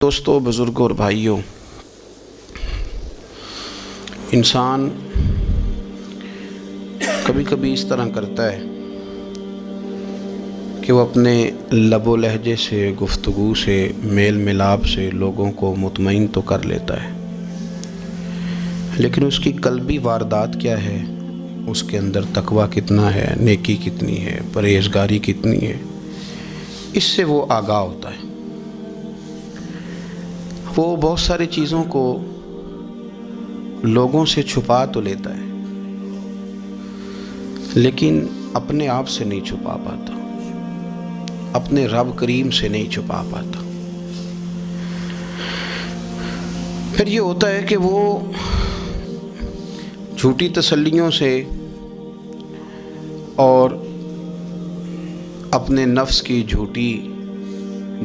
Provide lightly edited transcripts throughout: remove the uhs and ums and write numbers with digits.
دوستوں، بزرگوں اور بھائیوں، انسان کبھی کبھی اس طرح کرتا ہے کہ وہ اپنے لب و لہجے سے، گفتگو سے، میل ملاپ سے لوگوں کو مطمئن تو کر لیتا ہے، لیکن اس کی قلبی واردات کیا ہے، اس کے اندر تقویٰ کتنا ہے، نیکی کتنی ہے، پرہیزگاری کتنی ہے، اس سے وہ آگاہ ہوتا ہے۔ وہ بہت ساری چیزوں کو لوگوں سے چھپا تو لیتا ہے، لیکن اپنے آپ سے نہیں چھپا پاتا، اپنے رب کریم سے نہیں چھپا پاتا۔ پھر یہ ہوتا ہے کہ وہ جھوٹی تسلیوں سے اور اپنے نفس کی جھوٹی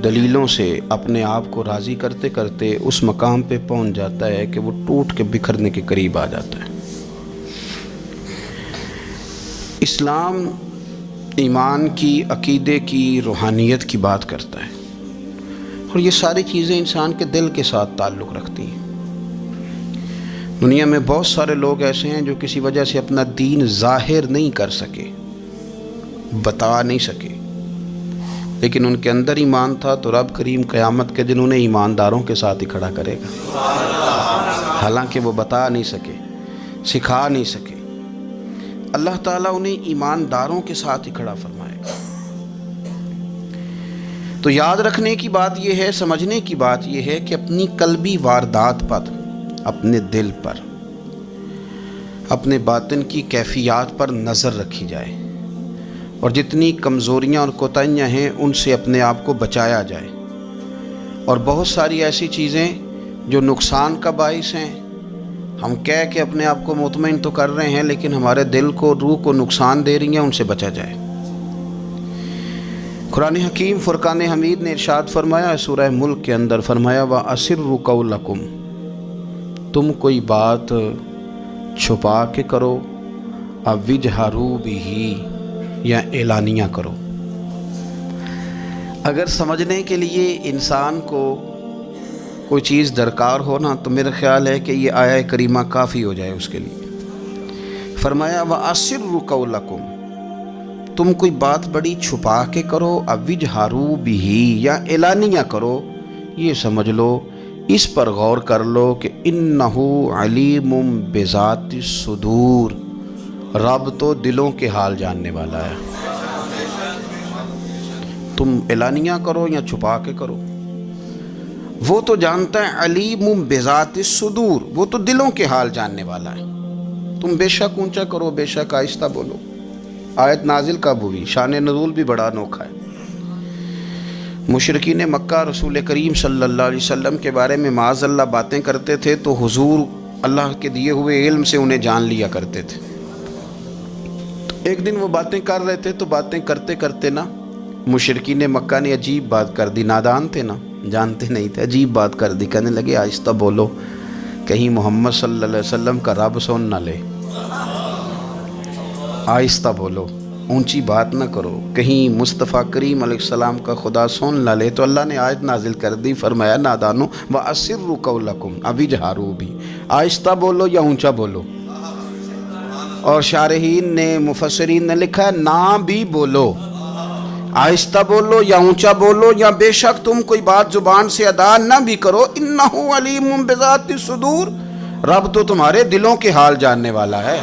دلیلوں سے اپنے آپ کو راضی کرتے کرتے اس مقام پہ پہنچ جاتا ہے کہ وہ ٹوٹ کے بکھرنے کے قریب آ جاتا ہے۔ اسلام ایمان کی، عقیدے کی، روحانیت کی بات کرتا ہے، اور یہ ساری چیزیں انسان کے دل کے ساتھ تعلق رکھتی ہیں۔ دنیا میں بہت سارے لوگ ایسے ہیں جو کسی وجہ سے اپنا دین ظاہر نہیں کر سکے، بتا نہیں سکے، لیکن ان کے اندر ایمان تھا، تو رب کریم قیامت کے دن انہیں ایمانداروں کے ساتھ ہی کھڑا کرے گا، حالانکہ وہ بتا نہیں سکے، سکھا نہیں سکے۔ اللہ تعالیٰ انہیں ایمانداروں کے ساتھ ہی کھڑا فرمائے گا۔ تو یاد رکھنے کی بات یہ ہے، سمجھنے کی بات یہ ہے کہ اپنی قلبی واردات پر، اپنے دل پر، اپنے باطن کی کیفیات پر نظر رکھی جائے، اور جتنی کمزوریاں اور کوتاہیاں ہیں ان سے اپنے آپ کو بچایا جائے، اور بہت ساری ایسی چیزیں جو نقصان کا باعث ہیں، ہم کہہ کے اپنے آپ کو مطمئن تو کر رہے ہیں لیکن ہمارے دل کو، روح کو نقصان دے رہی ہیں، ان سے بچا جائے۔ قرآن حکیم فرقان حمید نے ارشاد فرمایا، سورہ ملک کے اندر فرمایا، وَأَسِرُّوا قَوْلَكُمْ، تم کوئی بات چھپا کے کرو، اَوْ اجْهَرُوا بِهِ، یا اعلانیہ کرو۔ اگر سمجھنے کے لیے انسان کو کوئی چیز درکار ہو نا، تو میرا خیال ہے کہ یہ آیہ کریمہ کافی ہو جائے اس کے لیے۔ فرمایا وَأَسِرُّوا قَوْلَكُمْ، تم کوئی بات بڑی چھپا کے کرو، اَوْ اجْهَرُوا بِهِ، یا اعلانیہ کرو، یہ سمجھ لو، اس پر غور کر لو کہ إِنَّهُ عَلِيمٌ بِذَاتِ الصُّدُورِ، رب تو دلوں کے حال جاننے والا ہے۔ تم اعلانیہ کرو یا چھپا کے کرو، وہ تو جانتا ہے، علیم بذات الصدور، وہ تو دلوں کے حال جاننے والا ہے۔ تم بے شک اونچا کرو، بے شک آہستہ بولو۔ آیت نازل کب ہوئی؟ شان نزول بھی بڑا انوکھا ہے۔ مشرکین مکہ رسول کریم صلی اللہ علیہ وسلم کے بارے میں معاذ اللہ باتیں کرتے تھے، تو حضور اللہ کے دیے ہوئے علم سے انہیں جان لیا کرتے تھے۔ ایک دن وہ باتیں کر رہے تھے، تو باتیں کرتے کرتے نا مشرکین مکہ نے عجیب بات کر دی، نادان تھے نا، جانتے نہیں تھے، عجیب بات کر دی، کہنے لگے آہستہ بولو، کہیں محمد صلی اللہ علیہ وسلم کا رب سن نہ لے، آہستہ بولو، اونچی بات نہ کرو، کہیں مصطفیٰ کریم علیہ السلام کا خدا سن نہ لے۔ تو اللہ نے آیت نازل کر دی، فرمایا نادانو وَأَسِرُّوا قَوْلَكُمْ أَوْ اجْهَرُوا بِهِ، آہستہ بولو یا اونچا بولو۔ اور شارحین نے، مفسرین نے لکھا ہے نہ بھی بولو، آہستہ بولو یا اونچا بولو، یا بے شک تم کوئی بات زبان سے ادا نہ بھی کرو، إِنَّهُ عَلِيمٌ بِذَاتِ الصُّدُورِ، رب تو تمہارے دلوں کے حال جاننے والا ہے،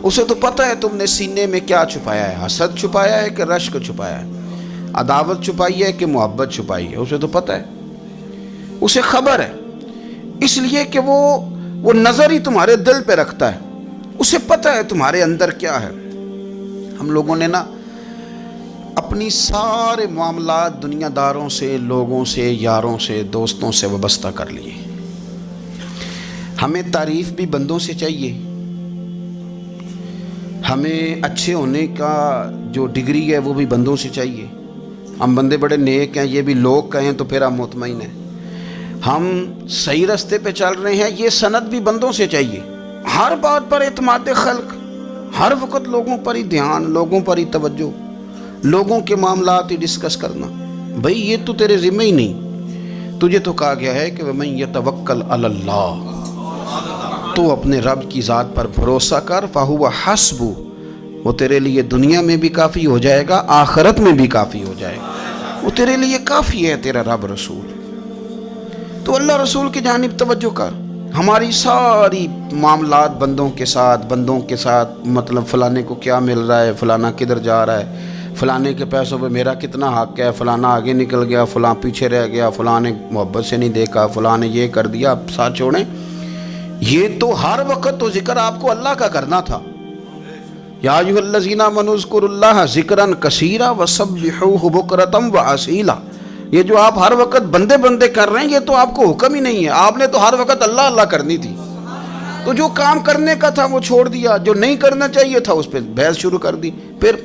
اسے تو پتہ ہے تم نے سینے میں کیا چھپایا ہے، حسد چھپایا ہے کہ رشک چھپایا ہے، عداوت چھپائی ہے کہ محبت چھپائی ہے، اسے تو پتہ ہے، اسے خبر ہے، اس لیے کہ وہ نظر ہی تمہارے دل پہ رکھتا ہے، اسے پتہ ہے تمہارے اندر کیا ہے۔ ہم لوگوں نے نا اپنی سارے معاملات دنیا داروں سے، لوگوں سے، یاروں سے، دوستوں سے وابستہ کر لیے۔ ہمیں تعریف بھی بندوں سے چاہیے، ہمیں اچھے ہونے کا جو ڈگری ہے وہ بھی بندوں سے چاہیے، ہم بندے بڑے نیک ہیں، یہ بھی لوگ کہیں تو پھر ہم مطمئن ہیں، ہم صحیح راستے پہ چل رہے ہیں، یہ سند بھی بندوں سے چاہیے۔ ہر بات پر اعتماد خلق، ہر وقت لوگوں پر ہی دھیان، لوگوں پر ہی توجہ، لوگوں کے معاملات ہی ڈسکس کرنا، بھئی یہ تو تیرے ذمہ ہی نہیں۔ تجھے تو کہا گیا ہے کہ وَمَن يَتَوَكَّلْ عَلَى اللَّهِ، تو اپنے رب کی ذات پر بھروسہ کر، فَهُوَ حَسْبُ، وہ تیرے لیے دنیا میں بھی کافی ہو جائے گا، آخرت میں بھی کافی ہو جائے گا، وہ تیرے لیے کافی ہے تیرا رب رسول۔ تو اللہ رسول کی جانب توجہ کر۔ ہماری ساری معاملات بندوں کے ساتھ مطلب فلانے کو کیا مل رہا ہے، فلانا کدھر جا رہا ہے، فلانے کے پیسوں پہ میرا کتنا حق ہے، فلانا آگے نکل گیا، فلاں پیچھے رہ گیا، فلاں نے محبت سے نہیں دیکھا، فلاں نے یہ کر دیا، ساتھ چھوڑیں۔ یہ تو ہر وقت تو ذکر آپ کو اللہ کا کرنا تھا۔ یا ایھا الذین آمنوا اذکروا اللہ ذکرا کثیرا وسبحوہ بکرۃ واسیلا۔ یہ جو آپ ہر وقت بندے کر رہے ہیں، یہ تو آپ کو حکم ہی نہیں ہے، آپ نے تو ہر وقت اللہ اللہ کرنی تھی۔ تو جو کام کرنے کا تھا وہ چھوڑ دیا، جو نہیں کرنا چاہیے تھا اس پہ بحث شروع کر دی۔ پھر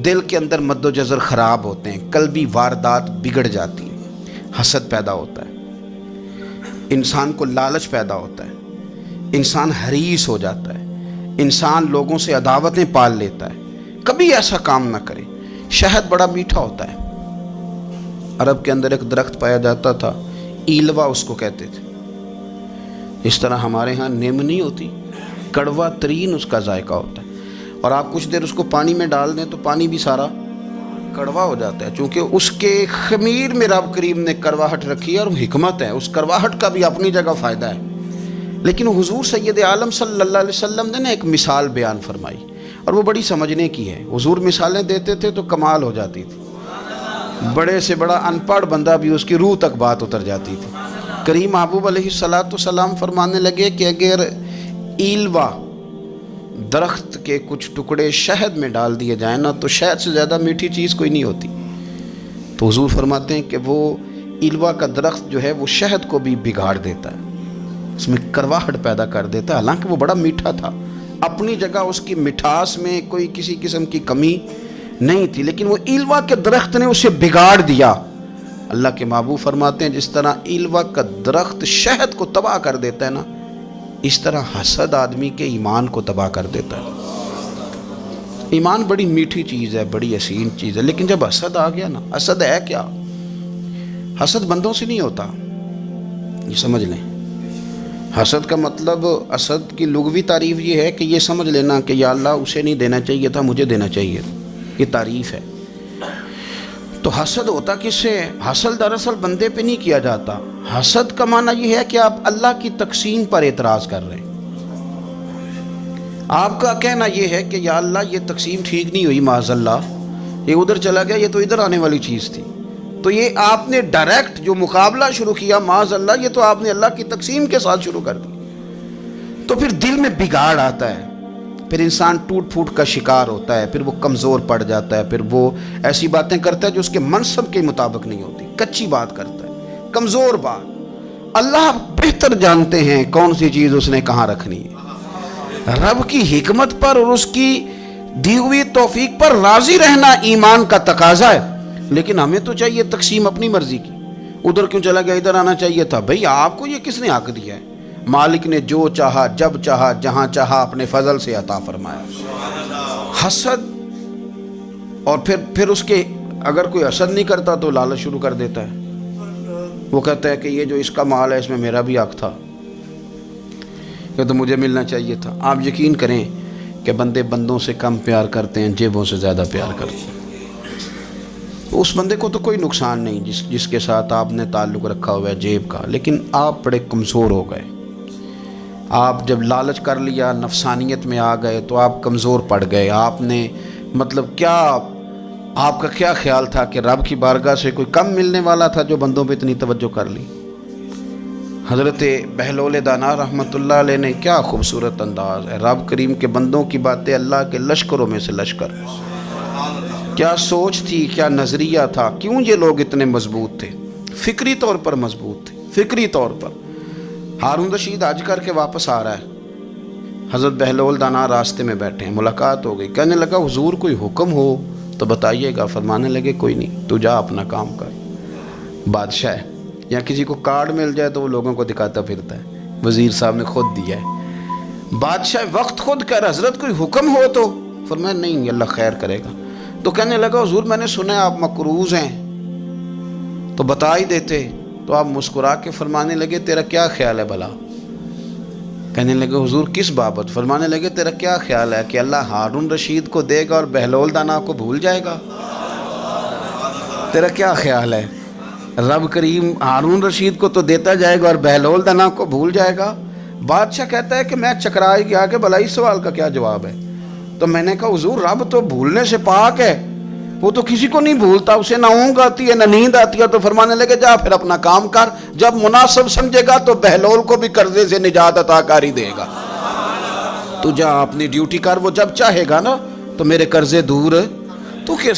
دل کے اندر مد و جزر خراب ہوتے ہیں، قلبی واردات بگڑ جاتی ہیں، حسد پیدا ہوتا ہے، انسان کو لالچ پیدا ہوتا ہے، انسان حریص ہو جاتا ہے، انسان لوگوں سے عداوتیں پال لیتا ہے۔ کبھی ایسا کام نہ کرے۔ شہد بڑا میٹھا ہوتا ہے، عرب کے اندر ایک درخت پایا جاتا تھا، ایلوا اس کو کہتے تھے۔ اس طرح ہمارے ہاں نیم نہیں ہوتی، کڑوا ترین اس کا ذائقہ ہوتا ہے، اور آپ کچھ دیر اس کو پانی میں ڈال دیں تو پانی بھی سارا کڑوا ہو جاتا ہے، چونکہ اس کے خمیر میں رب کریم نے کرواہٹ رکھی ہے، اور وہ حکمت ہے، اس کرواہٹ کا بھی اپنی جگہ فائدہ ہے۔ لیکن حضور سید عالم صلی اللہ علیہ وسلم نے ایک مثال بیان فرمائی، اور وہ بڑی سمجھنے کی ہے۔ حضور مثالیں دیتے تھے تو کمال ہو جاتی تھی، بڑے سے بڑا ان پڑھ بندہ بھی اس کی روح تک بات اتر جاتی تھی۔ کریم محبوب علیہ السلام فرمانے لگے کہ اگر ایلوا درخت کے کچھ ٹکڑے شہد میں ڈال دیے جائیں نا، تو شہد سے زیادہ میٹھی چیز کوئی نہیں ہوتی۔ تو حضور فرماتے ہیں کہ وہ ایلوا کا درخت جو ہے وہ شہد کو بھی بگاڑ دیتا ہے، اس میں کرواہٹ پیدا کر دیتا ہے، حالانکہ وہ بڑا میٹھا تھا، اپنی جگہ اس کی مٹھاس میں کوئی کسی قسم کی کمی نہیں تھی، لیکن وہ ایلوا کے درخت نے اسے بگاڑ دیا۔ اللہ کے محبوب فرماتے ہیں جس طرح ایلوا کا درخت شہد کو تباہ کر دیتا ہے نا، اس طرح حسد آدمی کے ایمان کو تباہ کر دیتا ہے۔ ایمان بڑی میٹھی چیز ہے، بڑی حسین چیز ہے، لیکن جب حسد آ گیا نا، حسد ہے کیا؟ حسد بندوں سے نہیں ہوتا، یہ سمجھ لیں۔ حسد کا مطلب، حسد کی لغوی تعریف یہ ہے کہ یہ سمجھ لینا کہ یا اللہ اسے نہیں دینا چاہیے تھا، مجھے دینا چاہیے تھا، یہ تعریف ہے۔ تو حسد ہوتا کس سے ہے؟ حسد دراصل بندے پہ نہیں کیا جاتا، حسد کا معنی یہ ہے کہ آپ اللہ کی تقسیم پر اعتراض کر رہے ہیں۔ آپ کا کہنا یہ ہے کہ یا اللہ یہ تقسیم ٹھیک نہیں ہوئی، معاذ اللہ یہ ادھر چلا گیا، یہ تو ادھر آنے والی چیز تھی۔ تو یہ آپ نے ڈائریکٹ جو مقابلہ شروع کیا، معاذ اللہ یہ تو آپ نے اللہ کی تقسیم کے ساتھ شروع کر دی۔ تو پھر دل میں بگاڑ آتا ہے، پھر انسان ٹوٹ پھوٹ کا شکار ہوتا ہے، پھر وہ کمزور پڑ جاتا ہے، پھر وہ ایسی باتیں کرتا ہے جو اس کے منصب کے مطابق نہیں ہوتی، کچی بات کرتا ہے، کمزور بات۔ اللہ بہتر جانتے ہیں کون سی چیز اس نے کہاں رکھنی ہے۔ رب کی حکمت پر اور اس کی دی ہوئی توفیق پر راضی رہنا ایمان کا تقاضا ہے، لیکن ہمیں تو چاہیے تقسیم اپنی مرضی کی۔ ادھر کیوں چلا گیا، ادھر آنا چاہیے تھا۔ بھئی آپ کو یہ کس نے حق دیا ہے؟ مالک نے جو چاہا، جب چاہا، جہاں چاہا اپنے فضل سے عطا فرمایا۔ حسد، اور پھر اس کے اگر کوئی حسد نہیں کرتا تو لالچ شروع کر دیتا ہے، وہ کہتا ہے کہ یہ جو اس کا مال ہے اس میں میرا بھی حق تھا، یہ تو مجھے ملنا چاہیے تھا۔ آپ یقین کریں کہ بندوں سے کم پیار کرتے ہیں، جیبوں سے زیادہ پیار کرتے ہیں۔ اس بندے کو تو کوئی نقصان نہیں جس کے ساتھ آپ نے تعلق رکھا ہوا ہے جیب کا، لیکن آپ بڑے کمزور ہو گئے۔ آپ جب لالچ کر لیا، نفسانیت میں آ گئے تو آپ کمزور پڑ گئے۔ آپ نے مطلب کیا، آپ کا کیا خیال تھا کہ رب کی بارگاہ سے کوئی کم ملنے والا تھا جو بندوں پہ اتنی توجہ کر لی؟ حضرت بہلول دانا رحمۃ اللہ علیہ نے کیا خوبصورت انداز ہے، رب کریم کے بندوں کی باتیں اللہ کے لشکروں میں سے لشکر، کیا سوچ تھی، کیا نظریہ تھا، کیوں یہ لوگ اتنے مضبوط تھے، فکری طور پر مضبوط تھے، فکری طور پر۔ ہارون رشید حج کر کے واپس آ رہا ہے، حضرت بہلول دانا راستے میں بیٹھے ہیں، ملاقات ہو گئی، کہنے لگا حضور کوئی حکم ہو تو بتائیے گا۔ فرمانے لگے کوئی نہیں، تو جا اپنا کام کر۔ بادشاہ ہے، یا کسی کو کارڈ مل جائے تو وہ لوگوں کو دکھاتا پھرتا ہے، وزیر صاحب نے خود دیا ہے۔ بادشاہ وقت خود کہہ رہا حضرت کوئی حکم ہو تو، فرمایا نہیں اللہ خیر کرے گا۔ تو کہنے لگا حضور میں نے سنا آپ مقروض ہیں، تو بتا ہی دیتے۔ تو آپ مسکرا کے فرمانے لگے تیرا کیا خیال ہے بھلا؟ کہنے لگے حضور کس بابت؟ فرمانے لگے تیرا کیا خیال ہے کہ اللہ ہارون رشید کو دے گا اور بہلول دانا کو بھول جائے گا؟ تیرا کیا خیال ہے؟ رب کریم ہارون رشید کو تو دیتا جائے گا اور بہلول دانا کو بھول جائے گا؟ بادشاہ کہتا ہے کہ میں چکرا ہی گیا کہ بھلا اس سوال کا کیا جواب ہے؟ تو میں نے کہا حضور رب تو بھولنے سے پاک ہے، وہ تو کسی کو نہیں بھولتا، اسے نہ اونگ آتی ہے نہ نیند آتی ہے۔ تو فرمانے لگے جا پھر اپنا کام کر، جب مناسب سمجھے گا تو بہلول کو بھی قرضے سے نجات عطا کاری دے گا۔ تو جا اپنی ڈیوٹی کر، وہ جب چاہے گا نا تو میرے قرضے دور تو کیسے